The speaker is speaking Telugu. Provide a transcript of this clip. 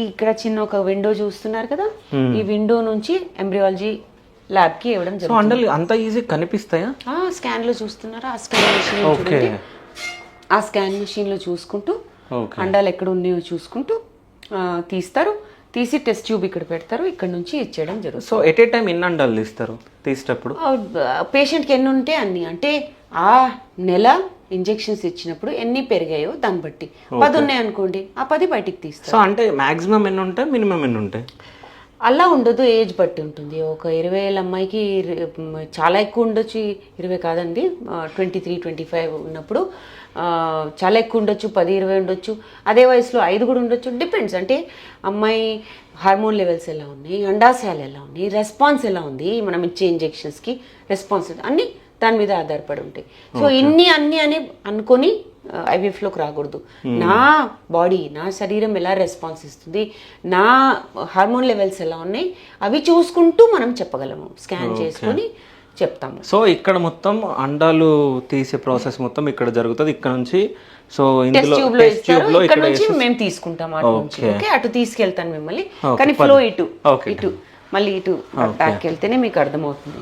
ఇక్కడ చిన్న ఒక విండో చూస్తున్నారు కదా, ఈ విండో నుంచి ఎంబ్రియాలజీ ల్యాబ్ కి ఇవ్వడం సో అండలు అంత ఈజీ కనిపిస్తాయా? స్కాన్ లో చూస్తున్నారా, ఆ స్కాన్ మెషిన్ చూడండి. ఆ స్కాన్ మెషిన్ లో చూసుకుంటూ అండాలు ఎక్కడ ఉన్నాయో చూసుకుంటూ తీస్తారు. తీసి టెస్ట్ ట్యూబ్ ఇక్కడ పెడతారు, ఇక్కడ నుంచి ఇచ్చేయడం జరుగుతుంది. సో ఎట్ ఏ టైం ఎన్ని అండాలు తీస్తారు తీసేటప్పుడు? పేషెంట్కి ఎన్ని ఉంటే అన్ని, అంటే ఆ నెల ఇంజెక్షన్స్ ఇచ్చినప్పుడు ఎన్ని పెరిగాయో దాన్ని బట్టి 10 ఉన్నాయి అనుకోండి, ఆ 10 బయటికి తీస్తారు. సో అంటే మాక్సిమం ఎన్ని ఉంటాయి, మినిమం ఎన్ని ఉంటాయి? అలా ఉండదు, ఏజ్ బట్టి ఉంటుంది. ఒక 20 ఏళ్ళ అమ్మాయికి చాలా ఎక్కువ ఉండొచ్చు, 20 కాదండి 23, 25 ఉన్నప్పుడు చాలా ఎక్కువ ఉండొచ్చు, 10, 20 ఉండొచ్చు. అదే వయసులో 5 కూడా ఉండొచ్చు. డిపెండ్స్, అంటే అమ్మాయి హార్మోన్ లెవెల్స్ ఎలా ఉన్నాయి, అండాశయాలు ఎలా ఉన్నాయి, రెస్పాన్స్ ఎలా ఉంది, మనం ఇచ్చే ఇంజెక్షన్స్కి రెస్పాన్స్ అన్నీ దాని మీద ఆధారపడి ఉంటాయి. సో అన్ని అని అనుకొని ఐవీఎఫ్లోకి రాకూడదు. నా బాడీ, నా శరీరం ఎలా రెస్పాన్స్ ఇస్తుంది, నా హార్మోన్ లెవెల్స్ ఎలా ఉన్నాయి, అవి చూసుకుంటూ మనం చెప్పగలము, స్కాన్ చేసుకొని చెప్తాము. సో ఇక్కడ మొత్తం అండాలు తీసే ప్రాసెస్ మొత్తం ఇక్కడ జరుగుతుంది. ఇక్కడ నుంచి సో ఇందులో టెస్ట్ ట్యూబ్ లో ఇక్కడ నుంచి మేము తీసుకుంటాం, అటు నుంచి అటు తీసుకెళ్తాను మిమ్మల్ని, కానీ ఫ్లో ఇటు మళ్ళీ ఇటు బ్యాక్ వెళ్తేనే మీకు అర్థమవుతుంది.